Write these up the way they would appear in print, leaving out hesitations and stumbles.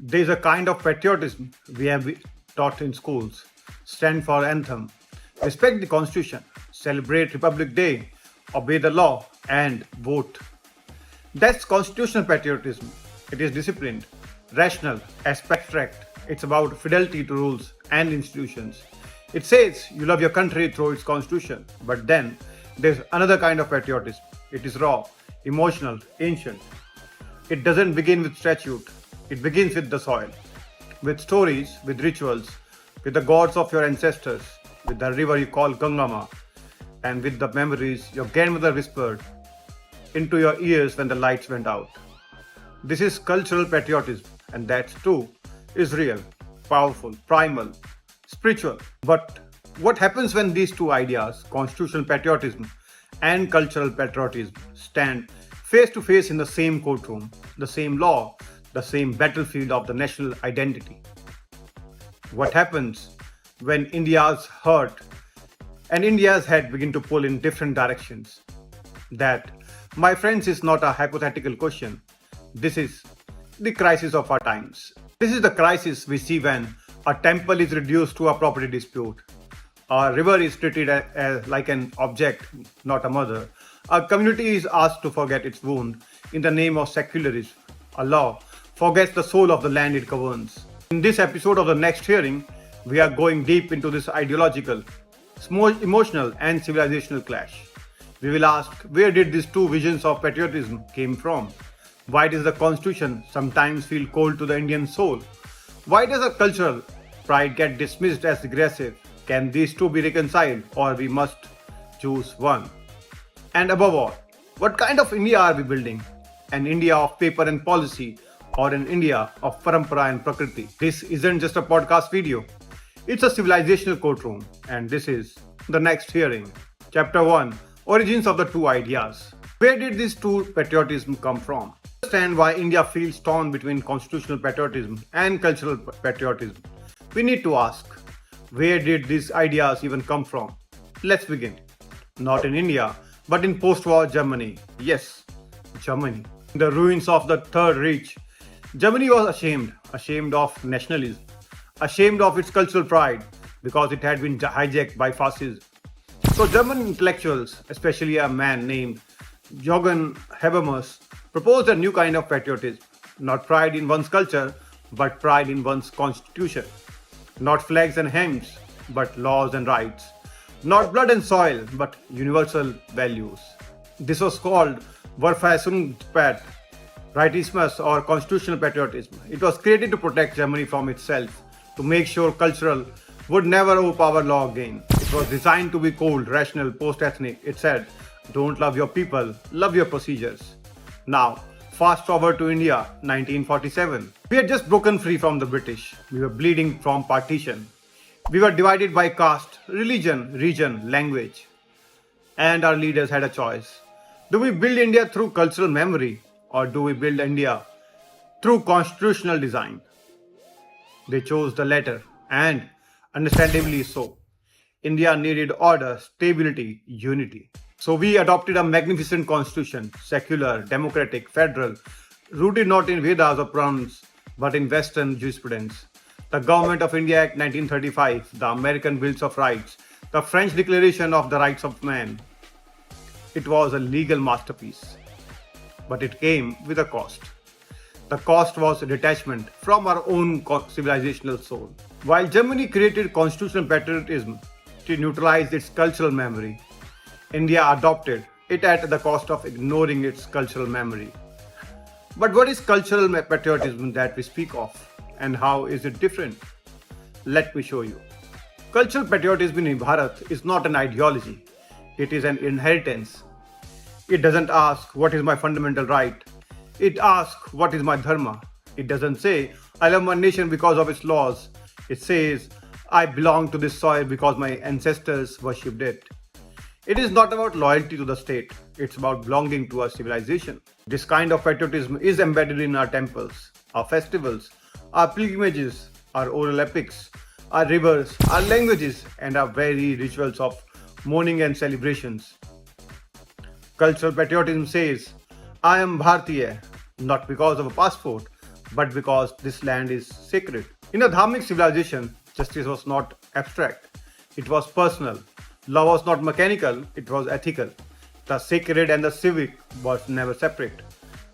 There's a kind of patriotism we have taught in schools. Stand for anthem, respect the constitution, celebrate Republic Day, obey the law, and vote. That's constitutional patriotism. It is disciplined, rational, abstract. It's about fidelity to rules and institutions. It says you love your country through its constitution. But then there's another kind of patriotism. It is raw, emotional, ancient. It doesn't begin with statute. It begins with the soil, with stories, with rituals, with the gods of your ancestors, with the river you call Gangama, and with the memories your grandmother whispered into your ears when the lights went out. This is cultural patriotism, and that too is real, powerful, primal, spiritual. But what happens when these two ideas, constitutional patriotism and cultural patriotism, stand face to face in the same courtroom, the same law, the same battlefield of the national identity? What happens when India's heart and India's head begin to pull in different directions? That, my friends, is not a hypothetical question. This is the crisis of our times. This is the crisis we see when a temple is reduced to a property dispute. A river is treated like an object, not a mother. A community is asked to forget its wound in the name of secularism. A law forgets the soul of the land it governs. In this episode of the next hearing, we are going deep into this ideological, emotional, and civilizational clash. We will ask, where did these two visions of patriotism came from? Why does the constitution sometimes feel cold to the Indian soul? Why does a cultural pride get dismissed as aggressive? Can these two be reconciled, or we must choose one? And above all, what kind of India are we building? An India of paper and policy, or an India of parampara and prakriti? This isn't just a podcast video. It's a civilizational courtroom, and this is the next hearing. Chapter 1, Origins of the Two Ideas. Where did these two patriotism come from? To understand why India feels torn between constitutional patriotism and cultural patriotism, we need to ask, where did these ideas even come from? Let's begin. Not in India, but in post-war Germany. Yes, Germany. In the ruins of the Third Reich, Germany was ashamed of nationalism, ashamed of its cultural pride, because it had been hijacked by fascism. So German intellectuals, especially a man named Jürgen Habermas, proposed a new kind of patriotism. Not pride in one's culture, but pride in one's constitution. Not flags and hymns, but laws and rights. Not blood and soil, but universal values. This was called Verfassungspacht, Rightismus, or constitutional patriotism. It was created to protect Germany from itself, to make sure cultural would never overpower law again. It was designed to be cold, rational, post-ethnic. It said, don't love your people, love your procedures. Now, fast forward to India, 1947. We had just broken free from the British. We were bleeding from partition. We were divided by caste, religion, region, language. And our leaders had a choice. Do we build India through cultural memory, or do we build India through constitutional design? They chose the latter, and understandably so. India needed order, stability, unity. So we adopted a magnificent constitution, secular, democratic, federal, rooted not in Vedas or Puranas, but in Western jurisprudence. The Government of India Act 1935, the American Bills of Rights, the French Declaration of the Rights of Man. It was a legal masterpiece, but it came with a cost. The cost was detachment from our own civilizational soul. While Germany created constitutional patriotism to neutralize its cultural memory, India adopted it at the cost of ignoring its cultural memory. But what is cultural patriotism that we speak of, and how is it different? Let me show you. Cultural patriotism in Bharat is not an ideology, it is an inheritance. It doesn't ask, what is my fundamental right? It asks, what is my Dharma? It doesn't say, I love my nation because of its laws. It says, I belong to this soil because my ancestors worshipped it. It is not about loyalty to the state, it's about belonging to a civilization. This kind of patriotism is embedded in our temples, our festivals, our pilgrimages, our oral epics, our rivers, our languages, and our very rituals of mourning and celebrations. Cultural patriotism says, I am Bharatiya, not because of a passport, but because this land is sacred. In a Dharmic civilization, justice was not abstract, it was personal. Law was not mechanical, it was ethical. The sacred and the civic was never separate.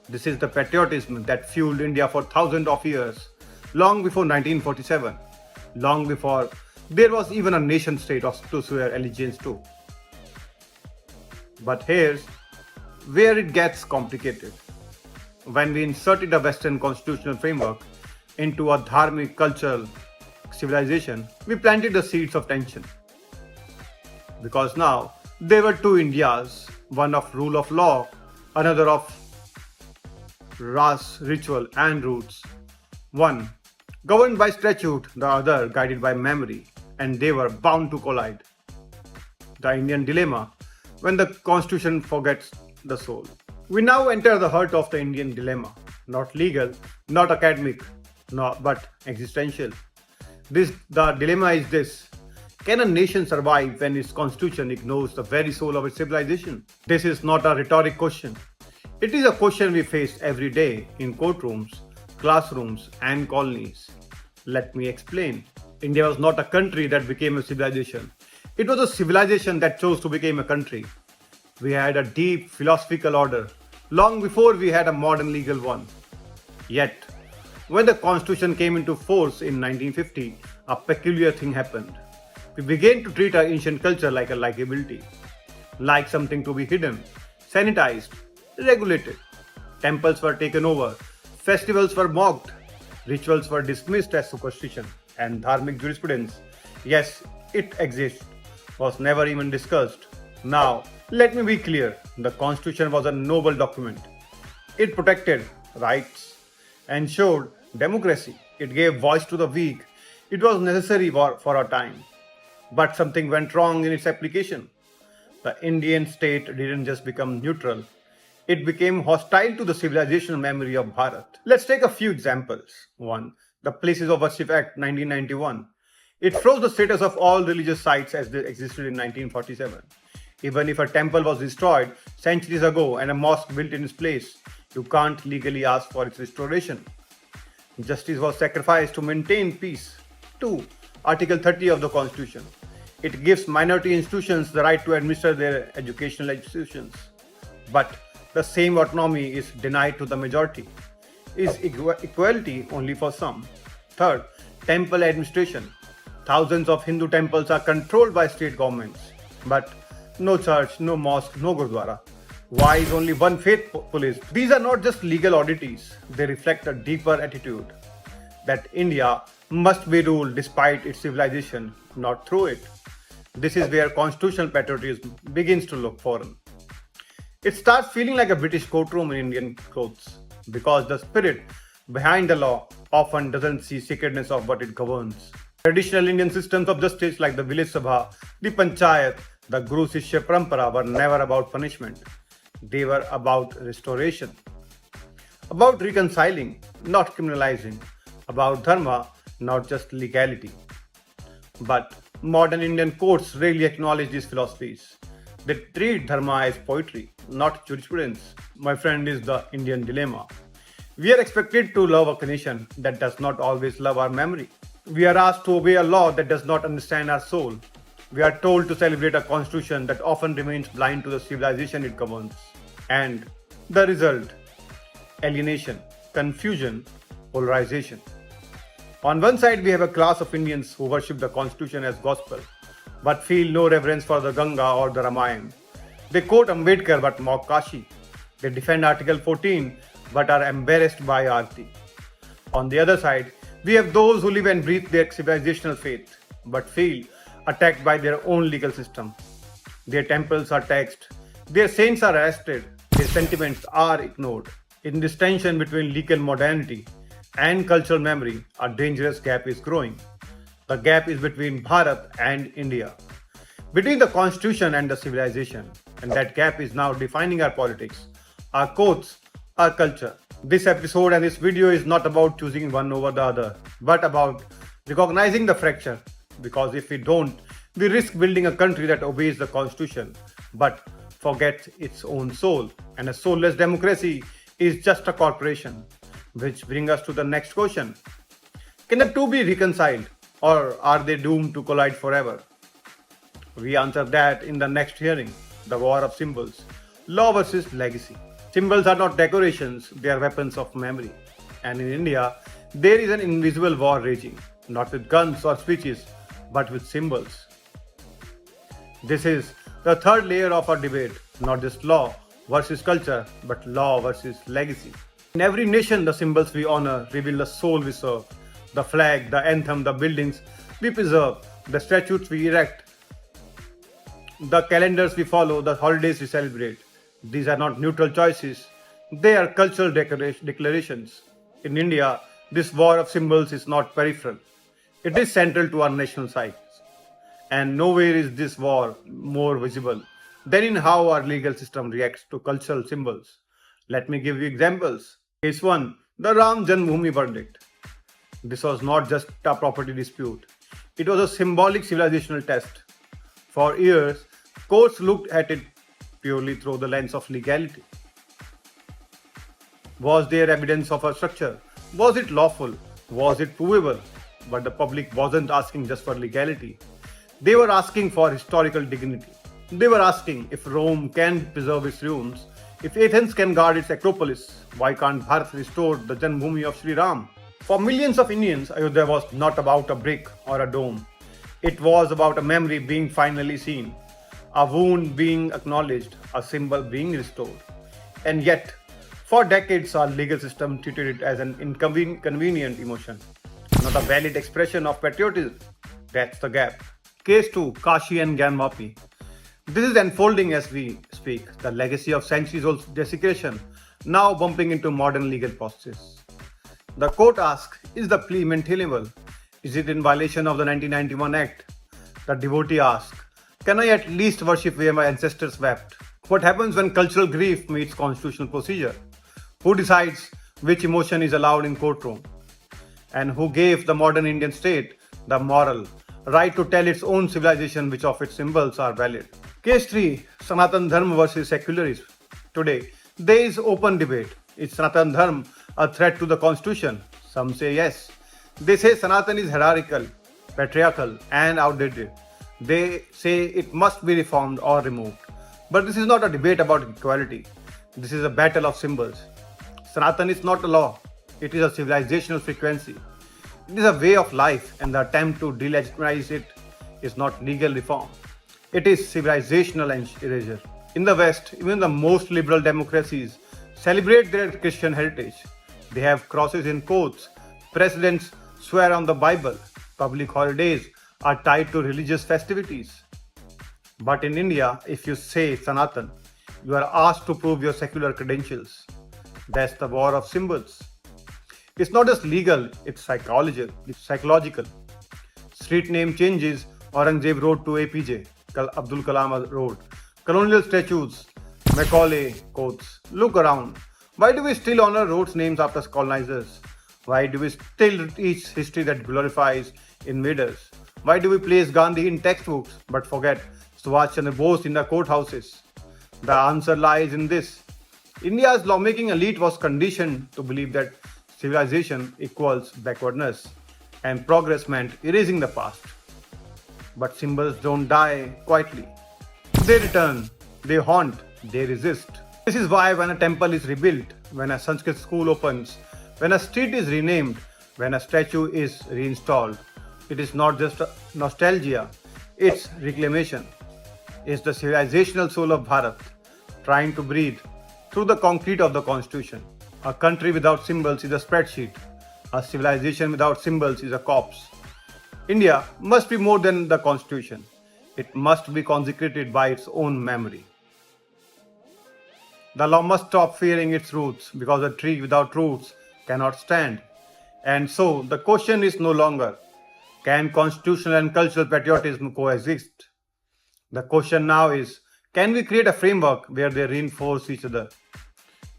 This is the patriotism that fueled India for thousands of years, long before 1947, long before there was even a nation state to swear allegiance to. But here's where it gets complicated. When we inserted a Western constitutional framework into a Dharmic cultural civilization, we planted the seeds of tension. Because now there were two Indias, one of rule of law, another of ras, ritual, and roots. One governed by statute, the other guided by memory, and they were bound to collide. The Indian dilemma, when the constitution forgets the soul. We now enter the heart of the Indian dilemma, not legal, not academic, but existential. The dilemma is this: can a nation survive when its constitution ignores the very soul of its civilization? This is not a rhetoric question. It is a question we face every day in courtrooms, classrooms, and colonies. Let me explain. India was not a country that became a civilization. It was a civilization that chose to become a country. We had a deep philosophical order long before we had a modern legal one. Yet, when the constitution came into force in 1950, a peculiar thing happened. We began to treat our ancient culture like a likability, like something to be hidden, sanitized, regulated. Temples were taken over, festivals were mocked, rituals were dismissed as superstition, and Dharmic jurisprudence, yes, it exists, was never even discussed. Now, let me be clear, the Constitution was a noble document. It protected rights, ensured democracy, it gave voice to the weak, it was necessary for our time. But something went wrong in its application. The Indian state didn't just become neutral, it became hostile to the civilizational memory of Bharat. Let's take a few examples. One, the Places of Worship Act 1991. It froze the status of all religious sites as they existed in 1947. Even if a temple was destroyed centuries ago and a mosque built in its place, you can't legally ask for its restoration. Justice was sacrificed to maintain peace. 2. Article 30 of the Constitution. It gives minority institutions the right to administer their educational institutions. But the same autonomy is denied to the majority. Is equality only for some? Third, temple administration. Thousands of Hindu temples are controlled by state governments. But no church, no mosque, no gurdwara. Why is only one faith police? These are not just legal oddities. They reflect a deeper attitude that India must be ruled despite its civilization, not through it. This is where constitutional patriotism begins to look foreign. It starts feeling like a British courtroom in Indian clothes because the spirit behind the law often doesn't see sacredness of what it governs. Traditional Indian systems of justice like the village sabha, the panchayat, the Guru Shishya Parampara were never about punishment. They were about restoration, about reconciling, not criminalizing, about dharma, not just legality. But modern Indian courts rarely acknowledge these philosophies. They treat dharma as poetry, not jurisprudence. My friend, is the Indian dilemma. We are expected to love a nation that does not always love our memory. We are asked to obey a law that does not understand our soul. We are told to celebrate a constitution that often remains blind to the civilization it governs. And the result: alienation, confusion, polarization. On one side, we have a class of Indians who worship the constitution as gospel, but feel no reverence for the Ganga or the Ramayana. They quote Ambedkar but mock Kashi. They defend Article 14 but are embarrassed by Aarti. On the other side, we have those who live and breathe their civilizational faith, but feel attacked by their own legal system. Their temples are taxed, their saints are arrested, their sentiments are ignored. In this tension between legal modernity and cultural memory, a dangerous gap is growing. The gap is between Bharat and India, between the constitution and the civilization, and that gap is now defining our politics, our courts, our culture. This episode and this video is not about choosing one over the other, but about recognizing the fracture, because if we don't, we risk building a country that obeys the constitution but forgets its own soul, and a soulless democracy is just a corporation Which brings us to the next question. Can the two be reconciled, or are they doomed to collide forever? We answer that in the next hearing, the war of symbols, law versus legacy. Symbols are not decorations, they are weapons of memory. And in India, there is an invisible war raging, not with guns or speeches, but with symbols. This is the third layer of our debate, not just law versus culture, but law versus legacy. In every nation, the symbols we honor reveal the soul we serve. The flag, the anthem, the buildings we preserve, the statues we erect, the calendars we follow, the holidays we celebrate. These are not neutral choices, they are cultural declarations. In India, this war of symbols is not peripheral, it is central to our national psyche. And nowhere is this war more visible than in how our legal system reacts to cultural symbols. Let me give you examples. Case 1, the Ram Janmabhoomi verdict. This was not just a property dispute, it was a symbolic civilizational test. For years, courts looked at it purely through the lens of legality. Was there evidence of a structure? Was it lawful? Was it provable? But the public wasn't asking just for legality. They were asking for historical dignity. They were asking if Rome can preserve its ruins, if Athens can guard its Acropolis, why can't Bharat restore the Janmabhoomi of Sri Ram? For millions of Indians, Ayodhya was not about a brick or a dome. It was about a memory being finally seen, a wound being acknowledged, a symbol being restored. And yet, for decades, our legal system treated it as an inconvenient emotion, not a valid expression of patriotism. That's the gap. Case 2, Kashi and Gyanvapi. This is unfolding as we speak, the legacy of centuries-old desecration now bumping into modern legal processes. The court asks, is the plea maintainable? Is it in violation of the 1991 Act? The devotee asks, can I at least worship where my ancestors wept? What happens when cultural grief meets constitutional procedure? Who decides which emotion is allowed in courtroom? And who gave the modern Indian state the moral right to tell its own civilization which of its symbols are valid? Case 3, Sanatan Dharma versus secularism. Today, there is open debate. Is Sanatan Dharma a threat to the constitution? Some say yes. They say Sanatan is hierarchical, patriarchal, and outdated. They say it must be reformed or removed. But this is not a debate about equality. This is a battle of symbols. Sanatan is not a law. It is a civilizational frequency. It is a way of life, and the attempt to delegitimize it is not legal reform. It is civilizational erasure. In the West, even the most liberal democracies celebrate their Christian heritage. They have crosses in courts. Presidents swear on the Bible. Public holidays are tied to religious festivities. But in India, if you say Sanatan, you are asked to prove your secular credentials. That's the war of symbols. It's not just legal, it's psychological. Street name changes, Aurangzeb Road to APJ, Abdul Kalam Road. Colonial statues, Macaulay quotes. Look around. Why do we still honor roads names after colonizers? Why do we still teach history that glorifies invaders? Why do we place Gandhi in textbooks but forget Subhash Chandra Bose in the courthouses? The answer lies in this. India's lawmaking elite was conditioned to believe that civilization equals backwardness and progress meant erasing the past. But symbols don't die quietly. They return, they haunt, they resist. This is why when a temple is rebuilt, when a Sanskrit school opens, when a street is renamed, when a statue is reinstalled, it is not just nostalgia, it's reclamation. It's the civilizational soul of Bharat trying to breathe through the concrete of the constitution. A country without symbols is a spreadsheet. A civilization without symbols is a corpse. India must be more than the constitution. It must be consecrated by its own memory. The law must stop fearing its roots because a tree without roots cannot stand. And so the question is no longer, can constitutional and cultural patriotism coexist? The question now is, can we create a framework where they reinforce each other?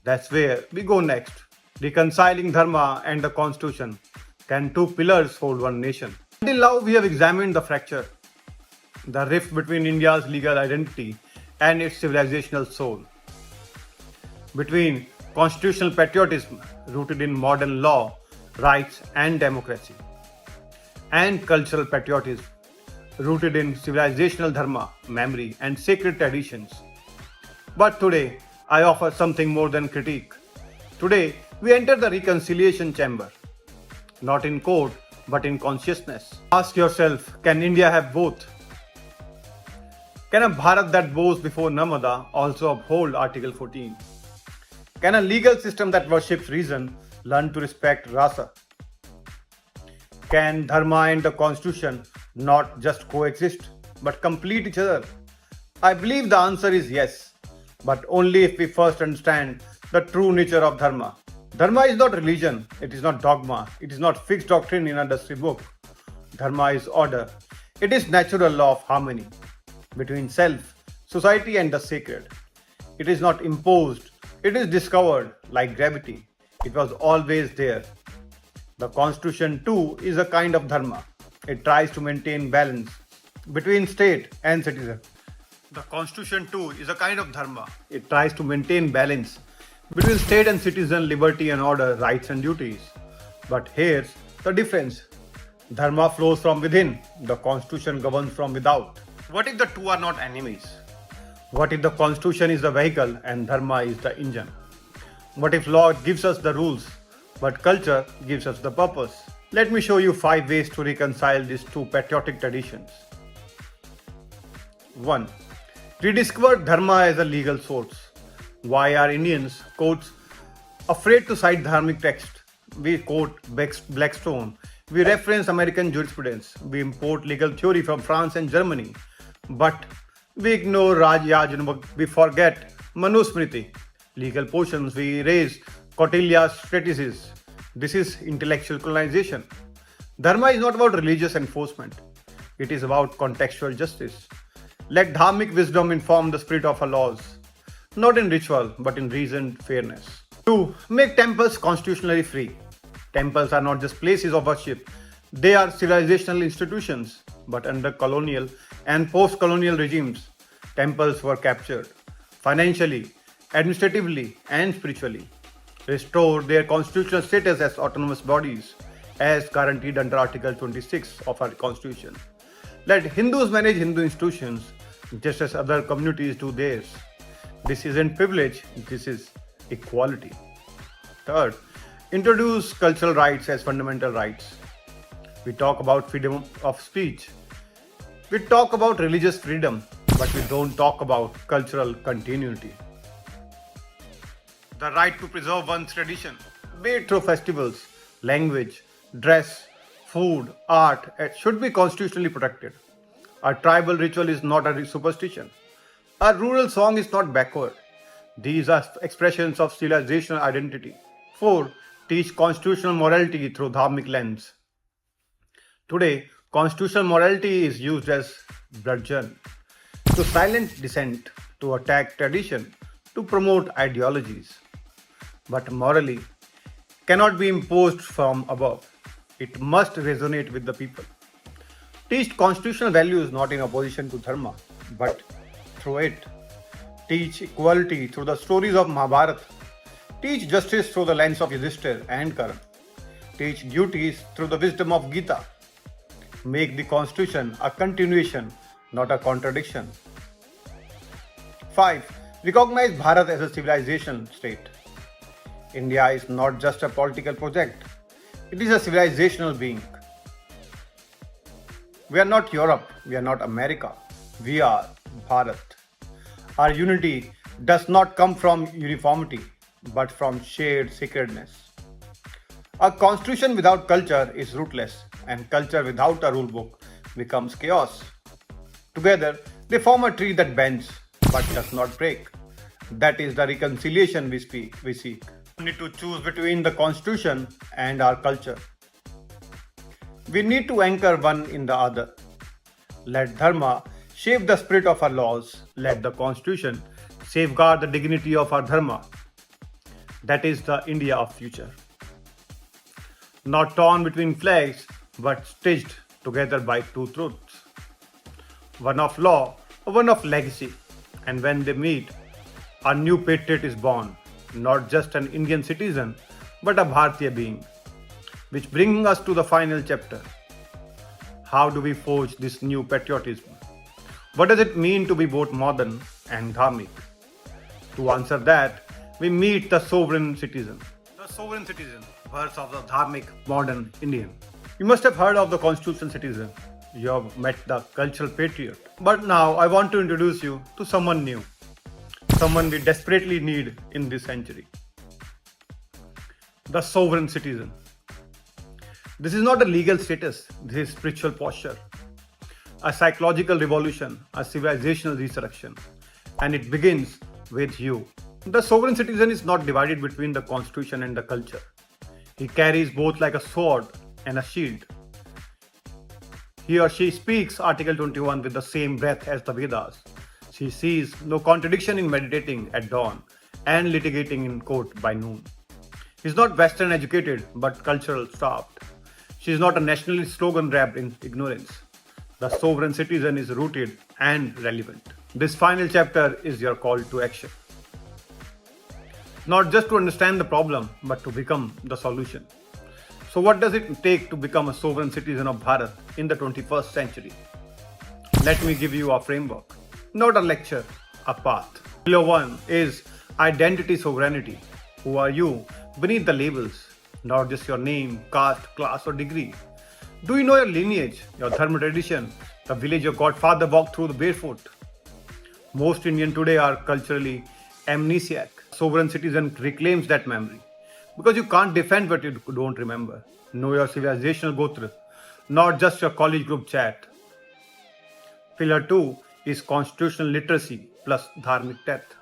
That's where we go next. Reconciling Dharma and the Constitution. Can two pillars hold one nation? Until now, we have examined the fracture, the rift between India's legal identity and its civilizational soul, between Constitutional patriotism rooted in modern law, rights, and democracy. And cultural patriotism rooted in civilizational dharma, memory, and sacred traditions. But today, I offer something more than critique. Today, we enter the reconciliation chamber, not in court, but in consciousness. Ask yourself, can India have both? Can a Bharat that bows before Narmada also uphold Article 14? Can a legal system that worships reason learn to respect rasa? Can Dharma and the Constitution not just coexist, but complete each other? I believe the answer is yes, but only if we first understand the true nature of Dharma. Dharma is not religion, it is not dogma, it is not fixed doctrine in a dusty book. Dharma is order. It is natural law of harmony between self, society, and the sacred. It is not imposed, it is discovered like gravity. It was always there. The Constitution too is a kind of Dharma. It tries to maintain balance between state and citizen. The Constitution too is a kind of Dharma. It tries to maintain balance between state and citizen, liberty and order, rights and duties. But here's the difference. Dharma flows from within, the Constitution governs from without. What if the two are not enemies? What if the Constitution is the vehicle and Dharma is the engine? What if law gives us the rules, but culture gives us the purpose? Let me show you 5 ways to reconcile these two patriotic traditions. 1. Rediscover Dharma as a legal source. Why are Indians, quotes, afraid to cite dharmic text? We quote Blackstone. We reference American jurisprudence. We import legal theory from France and Germany. But we ignore Rajadharma. We forget Manusmriti. Legal portions. We erase Kautilya's treatises. This is intellectual colonization. Dharma is not about religious enforcement. It is about contextual justice. Let dharmic wisdom inform the spirit of our laws. Not in ritual, but in reasoned fairness. 2. Make temples constitutionally free. Temples are not just places of worship. They are civilizational institutions. But under colonial and post-colonial regimes, temples were captured financially, administratively, and spiritually. Restore their constitutional status as autonomous bodies, as guaranteed under Article 26 of our Constitution. Let Hindus manage Hindu institutions just as other communities do theirs. This isn't privilege, this is equality. 3rd, introduce cultural rights as fundamental rights. We talk about freedom of speech. We talk about religious freedom, but we don't talk about cultural continuity. The right to preserve one's tradition, be it through festivals, language, dress, food, art, it should be constitutionally protected. A tribal ritual is not a superstition. A rural song is not backward. These are expressions of civilizational identity. 4. Teach constitutional morality through dharmic lens. Today, constitutional morality is used as bludgeon to silence dissent, to attack tradition, to promote ideologies. But morally cannot be imposed from above. It must resonate with the people. Teach constitutional values not in opposition to dharma, but through it. Teach equality through the stories of Mahabharata. Teach justice through the lens of Yudhishthir and Karan. Teach duties through the wisdom of Gita. Make the constitution a continuation, not a contradiction. 5. Recognize Bharat as a civilization state. India is not just a political project, it is a civilizational being. We are not Europe, we are not America, we are Bharat. Our unity does not come from uniformity, but from shared sacredness. A constitution without culture is rootless, and culture without a rule book becomes chaos. Together, they form a tree that bends but does not break. That is the reconciliation we seek. We need to choose between the constitution and our culture. We need to anchor one in the other. Let Dharma shape the spirit of our laws. Let the Constitution safeguard the dignity of our Dharma. That is the India of future. Not torn between flags, but stitched together by two truths. One of law, one of legacy. And when they meet, a new patriot is born. not just an Indian citizen, but a Bharatiya being. Which brings us to the final chapter. How do we forge this new patriotism? What does it mean to be both modern and dharmic? To answer that, we meet the sovereign citizen. The sovereign citizen, birth of the dharmic modern Indian. You must have heard of the constitutional citizen. You have met the cultural patriot. But now I want to introduce you to someone new. Someone we desperately need in this century. The sovereign citizen. This is not a legal status, this is spiritual posture, a psychological revolution, a civilizational resurrection, and it begins with you. The sovereign citizen is not divided between the constitution and the culture. He carries both like a sword and a shield. He or she speaks Article 21 with the same breath as the Vedas. She sees no contradiction in meditating at dawn and litigating in court by noon. He is not Western educated but cultural starved. She is not a nationalist slogan wrapped in ignorance. The sovereign citizen is rooted and relevant. This final chapter is your call to action. Not just to understand the problem, but to become the solution. So what does it take to become a sovereign citizen of Bharat in the 21st century? Let me give you a framework, not a lecture, a path. Pillar 1 is identity sovereignty. Who are you beneath the labels? Not just your name, caste, class, or degree. Do you know your lineage, your Dharma tradition, the village your godfather walked through the barefoot? Most Indians today are culturally amnesiac. Sovereign citizen reclaims that memory. Because you can't defend what you don't remember. Know your civilizational gotra, not just your college group chat. Pillar 2 is constitutional literacy plus dharmic depth.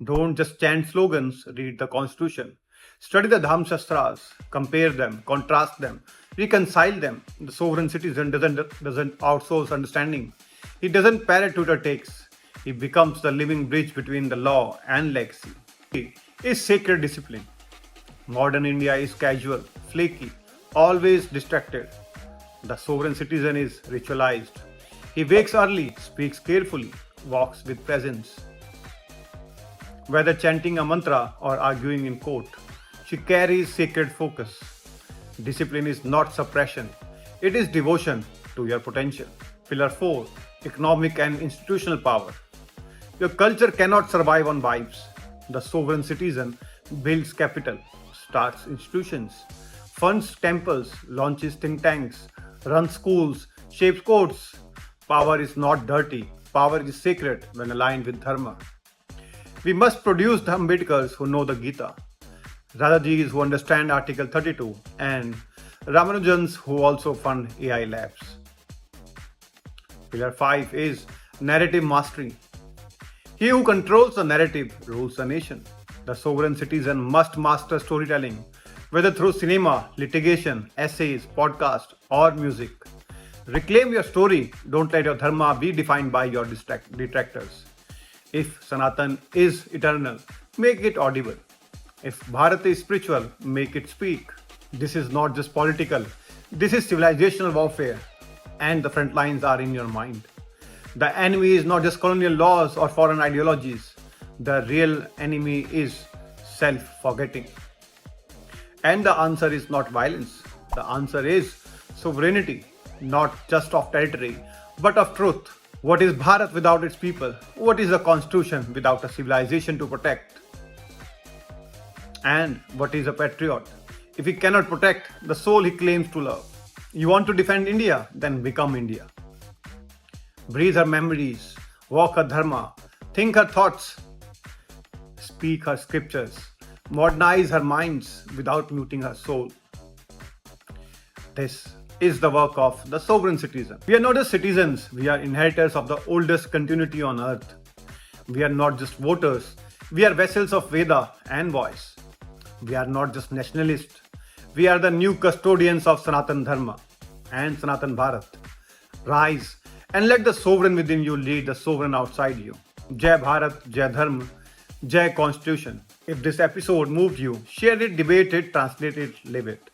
Don't just chant slogans, read the constitution. Study the Nyaya Shastras, compare them, contrast them, reconcile them. The sovereign citizen doesn't outsource understanding. He doesn't parrot Twitter takes. He becomes the living bridge between the law and legacy. He is sacred discipline. Modern India is casual, flaky, always distracted. The sovereign citizen is ritualized. He wakes early, speaks carefully, walks with presence. Whether chanting a mantra or arguing in court, she carries sacred focus. Discipline is not suppression, it is devotion to your potential. Pillar 4, economic and institutional power. Your culture cannot survive on vibes. The sovereign citizen builds capital, starts institutions, funds temples, launches think tanks, runs schools, shapes courts. Power is not dirty, power is sacred when aligned with Dharma. We must produce the Ambedkars who know the Gita, Radhajis who understand Article 32, and Ramanujans who also fund AI labs. Pillar 5 is narrative mastery. He who controls the narrative rules the nation. The sovereign citizen must master storytelling, whether through cinema, litigation, essays, podcast, or music. Reclaim your story. Don't let your dharma be defined by your detractors. If Sanatan is eternal, make it audible. If Bharat is spiritual, make it speak. This is not just political, this is civilizational warfare, and the front lines are in your mind. The enemy is not just colonial laws or foreign ideologies. The real enemy is self-forgetting. And the answer is not violence. The answer is sovereignty, not just of territory, but of truth. What is Bharat without its people? What is a constitution without a civilization to protect? And what is a patriot? If he cannot protect the soul he claims to love. You want to defend India? Then become India. Breathe her memories, walk her dharma, think her thoughts, speak her scriptures, modernize her minds without muting her soul. This is the work of the sovereign citizen. We are not just citizens, we are inheritors of the oldest continuity on earth. We are not just voters, we are vessels of Veda and voice. We are not just nationalists, we are the new custodians of Sanatan Dharma and Sanatan Bharat. Rise and let the sovereign within you lead the sovereign outside you. Jai Bharat, Jai Dharma, Jai Constitution. If this episode moved you, share it, debate it, translate it, live it.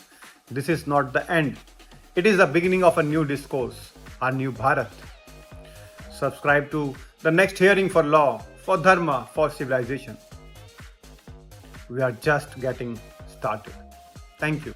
This is not the end. It is the beginning of a new discourse, a new Bharat. Subscribe to the next hearing for law, for Dharma, for civilization. We are just getting started. Thank you.